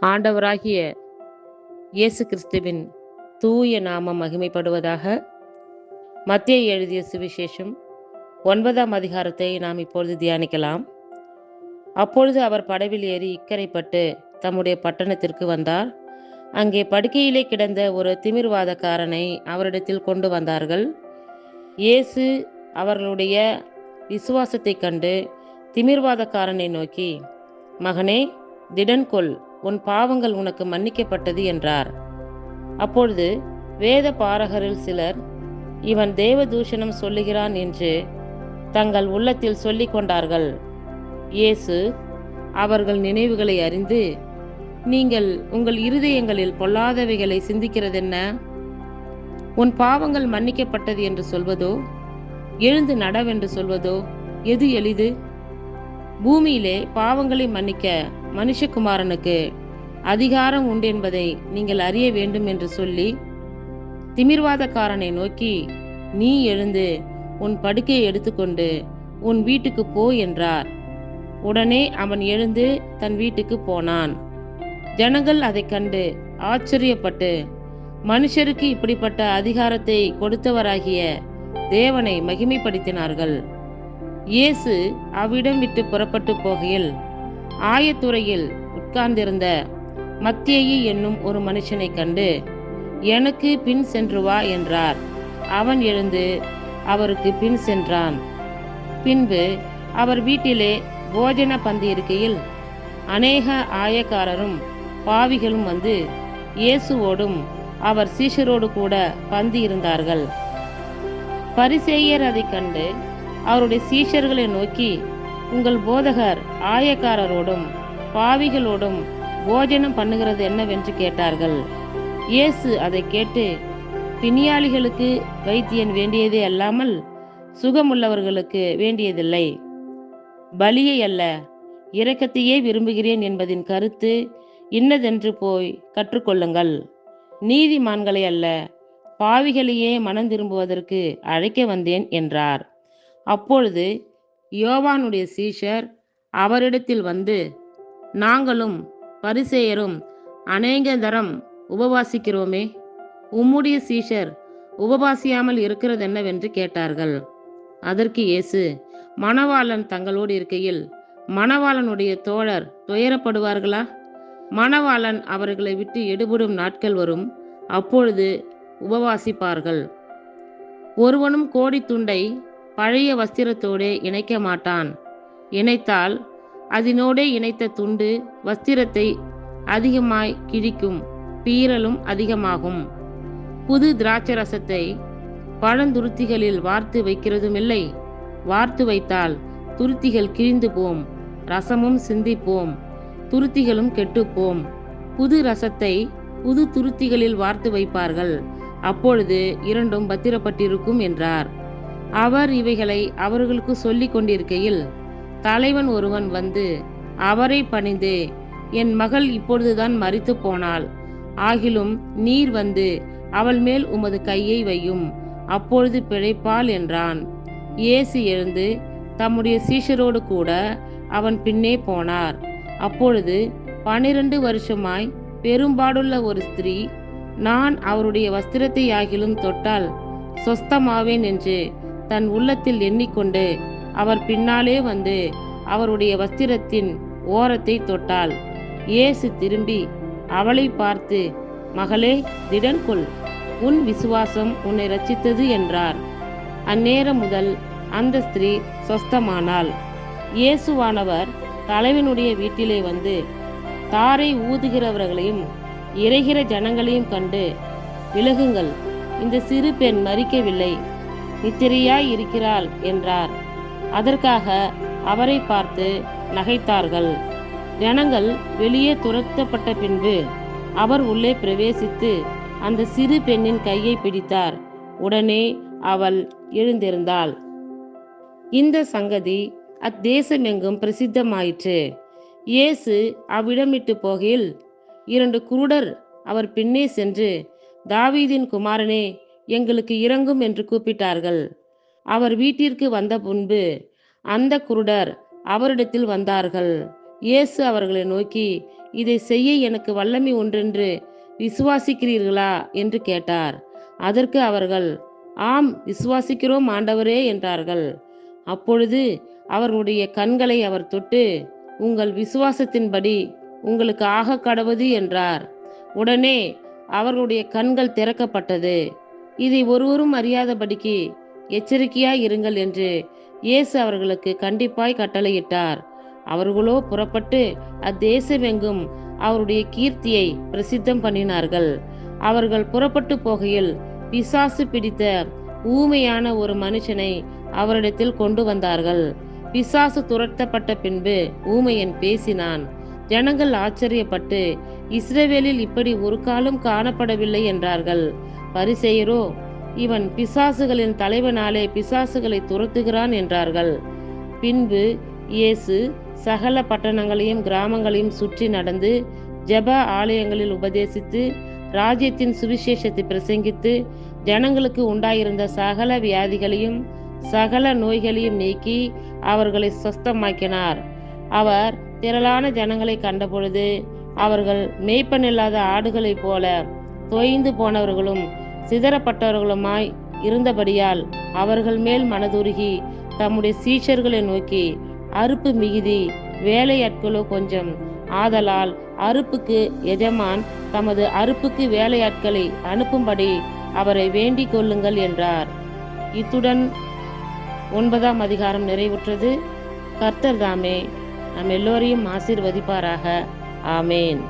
ஆண்டவராகிய இயேசு கிறிஸ்துவின் தூய நாமம் மகிமைப்படுவதாக. மத்தேயு எழுதிய சுவிசேஷம் 9ஆம் அதிகாரத்தை நாம் இப்பொழுது தியானிக்கலாம். அப்பொழுது அவர் படவில் ஏறி இக்கரைப்பட்டு தம்முடைய பட்டணத்திற்கு வந்தார். அங்கே படுக்கையிலே கிடந்த ஒரு திமிர்வாதக்காரனை அவரிடத்தில் கொண்டு வந்தார்கள். இயேசு அவர்களுடைய விசுவாசத்தைக் கண்டு திமிர்வாதக்காரனை நோக்கி, மகனே, திடன் கொள், உன் பாவங்கள் உனக்கு மன்னிக்கப்பட்டது என்றார். அப்பொழுது வேத பாரகரில் சிலர், இவன் தேவதூஷணம் சொல்லுகிறான் என்று தங்கள் உள்ளத்தில் சொல்லிக் கொண்டார்கள். இயேசு அவர்கள் நினைவுகளை அறிந்து, நீங்கள் உங்கள் இருதயங்களில் பொல்லாதவைகளை சிந்திக்கிறதென்ன? உன் பாவங்கள் மன்னிக்கப்பட்டது என்று சொல்வதோ, எழுந்து நடவென்று சொல்வதோ எது எளிது? பூமியிலே பாவங்களை மன்னிக்க மனுஷகுமாரனுக்கு அதிகாரம் உண்டு என்பதை நீங்கள் அறிய வேண்டும் என்று சொல்லி திமிர்வாதக்காரனை நோக்கி, நீ எழுந்து உன் படுக்கையை எடுத்துக்கொண்டு உன் வீட்டுக்கு போ என்றார். உடனே அவன் எழுந்து தன் வீட்டுக்கு போனான். ஜனங்கள் அதைக் கண்டு ஆச்சரியப்பட்டு, மனுஷருக்கு இப்படிப்பட்ட அதிகாரத்தை கொடுத்தவராகிய தேவனை மகிமைப்படுத்தினார்கள். இயேசு அவ்விடம் விட்டு புறப்பட்டு போகையில் ஆயத்துறையில் உட்கார்ந்திருந்த மத்தேயு என்னும் ஒரு மனுஷனை கண்டு, எனக்கு பின் சென்று வா என்றார். அவன் எழுந்து அவருக்கு பின் சென்றான். பின்பு அவர் வீட்டிலே போஜன பந்தி இருக்கையில் அநேக ஆயக்காரரும் பாவிகளும் வந்து இயேசுவோடும் அவர் சீஷரோடு கூட பந்தி இருந்தார்கள். பரிசேயர் அதைக் கண்டு அவருடைய சீஷர்களை நோக்கி, உங்கள் போதகர் ஆயக்காரரோடும் பாவிகளோடும் போஜனம் பண்ணுகிறது என்னவென்று கேட்டார்கள். இயேசு அதை கேட்டு, பிணியாளிகளுக்கு வைத்தியன் வேண்டியதே அல்லாமல் சுகமுள்ளவர்களுக்கு வேண்டியதில்லை. பலியை அல்ல, இரக்கத்தையே விரும்புகிறேன் என்பதின் கருத்து இன்னதென்று போய் கற்றுக்கொள்ளுங்கள். நீதிமான்களை அல்ல, பாவிகளையே மனம் திரும்புவதற்கு அழைக்க வந்தேன் என்றார். அப்பொழுது யோவானுடைய சீஷர் அவரிடத்தில் வந்து, நாங்களும் பரிசேயரும் அநேக தரம் உபவாசிக்கிறோமே, உம்முடைய சீஷர் உபவாசியாமல் இருக்கிறதென்னவென்று கேட்டார்கள். அதற்கு இயேசு, மணவாளன் தங்களோடு இருக்கையில் மணவாளனுடைய தோழர் துயரப்படுவார்களா? மணவாளன் அவர்களை விட்டு எடுபடும் நாட்கள் வரும், அப்பொழுது உபவாசிப்பார்கள். ஒருவனும் கோடி துண்டை பழைய வஸ்திரத்தோடே இணைக்க மாட்டான். இணைத்தால் அதனோடே இணைத்த துண்டு வஸ்திரத்தை அதிகமாய் கிழிக்கும், பீறலும் அதிகமாகும். புது திராட்சரசத்தை பழந்துருத்திகளில் வார்த்து வைக்கிறதுமில்லை. வார்த்து வைத்தால் துருத்திகள் கிழிந்து போம், ரசமும் சிந்திப்போம், துருத்திகளும் கெட்டுப்போம். புது ரசத்தை புது துருத்திகளில் வார்த்து வைப்பார்கள், அப்பொழுது இரண்டும் பத்திரப்பட்டிருக்கும் என்றார். அவர் இவைகளை அவர்களுக்கு சொல்லிக் கொண்டிருக்கையில் தலைவன் ஒருவன் வந்து அவரை பணிந்து, என் மகள் இப்பொழுதுதான் மரித்து போனாள். ஆகிலும் நீர் வந்து அவள் மேல் உமது கையை வையும், அப்பொழுது பிழைப்பாள் என்றான். இயேசு எழுந்து தம்முடைய சீஷரோடு கூட அவன் பின்னே போனார். அப்பொழுது 12 வருஷமாய் பெரும்பாடுள்ள ஒரு ஸ்திரீ, நான் அவருடைய வஸ்திரத்தை ஆகிலும் தொட்டால் சொஸ்தமாவேன் என்று தன் உள்ளத்தில் எண்ணிக்கொண்டு அவர் பின்னாலே வந்து அவருடைய வஸ்திரத்தின் ஓரத்தை தொட்டாள். இயேசு திரும்பி அவளை பார்த்து, மகளே, திடன் கொள், உன் விசுவாசம் உன்னை இரட்சித்தது என்றார். அந்நேரம் முதல் அந்த ஸ்திரீ சொஸ்தமானாள். இயேசுவானவர் தலைவனுடைய வீட்டிலே வந்து தாரை ஊதுகிறவர்களையும் இறைகிற ஜனங்களையும் கண்டு, விலகுங்கள், இந்த சிறு பெண் மரிக்கவில்லை, நித்திரையாய் இருக்கிறாள் என்றார். அதற்காக அவரை பார்த்து நகைத்தார்கள். ஜனங்கள் வெளியே துரத்தப்பட்ட பின்பு அவர் உள்ளே பிரவேசித்து அந்த சிறு பெண்ணின் கையை பிடித்தார். உடனே அவள் எழுந்திருந்தாள். இந்த சங்கதி அத்தேசமெங்கும் பிரசித்தமாயிற்று. இயேசு அவ்விடமிட்டு போகையில் 2 குருடர் அவர் பின்னே சென்று, தாவீதின் குமாரனே, எங்களுக்கு இரங்கும் என்று கூப்பிட்டார்கள். அவர் வீட்டிற்கு வந்த முன்பு அந்த குருடர் அவரிடத்தில் வந்தார்கள். இயேசு அவர்களை நோக்கி, இதை செய்ய எனக்கு வல்லமை உண்டென்று விசுவாசிக்கிறீர்களா என்று கேட்டார். அதற்கு அவர்கள், ஆம், விசுவாசிக்கிறோம் ஆண்டவரே என்றார்கள். அப்பொழுது அவர்களுடைய கண்களை அவர் தொட்டு, உங்கள் விசுவாசத்தின்படி உங்களுக்கு ஆக கடவது என்றார். உடனே அவர்களுடைய கண்கள் திறக்கப்பட்டது. இதை ஒருவரும் அறியாதபடிக்கு எச்சரிக்கையாய் இருங்கள் என்று இயேசு அவர்களுக்கு கண்டிப்பாய் கட்டளையிட்டார். அவர்களோ புறப்பட்டு அத்தேசமெங்கும் அவருடைய கீர்த்தியை பிரசித்தம் பண்ணினார்கள். அவர்கள் புறப்பட்டு போகையில் பிசாசு பிடித்த ஊமையான ஒரு மனுஷனை அவரிடத்தில் கொண்டு வந்தார்கள். பிசாசு துரத்தப்பட்ட பின்பு ஊமையன் பேசினான். ஜனங்கள் ஆச்சரியப்பட்டு, இஸ்ரவேலில் இப்படி ஒரு காலம் காணப்படவில்லை என்றார்கள். பரிசேயரோ, இவன் பிசாசுகளின் தலைவனாலே பிசாசுகளை துரத்துகிறான் என்றார்கள். பின்பு இயேசு சகல பட்டணங்களையும் கிராமங்களையும் சுற்றி நடந்து ஜெப ஆலயங்களில் உபதேசித்து ராஜ்யத்தின் சுவிசேஷத்தை பிரசங்கித்து ஜனங்களுக்கு உண்டாயிருந்த சகல வியாதிகளையும் சகல நோய்களையும் நீக்கி அவர்களை சொஸ்தமாக்கினார். அவர் திரளான ஜனங்களை கண்டபொழுது அவர்கள் மேய்ப்பனில்லாத ஆடுகளைப் போல தொய்ந்து போனவர்களும் சிதறப்பட்டவர்களுமாய் இருந்தபடியால் அவர்கள் மேல் மனதுருகி தம்முடைய சீஷர்களை நோக்கி, அறுப்பு மிகுதி, வேலையாட்களோ கொஞ்சம். ஆதலால் அறுப்புக்கு எஜமான் தமது அறுப்புக்கு வேலையாட்களை அனுப்பும்படி அவரை வேண்டிக் கொள்ளுங்கள் என்றார். இத்துடன் 9ஆம் அதிகாரம் நிறைவுற்றது. கர்த்தர் தாமே நம் எல்லோரையும் ஆசீர்வதிப்பாராக. ஆமேன்.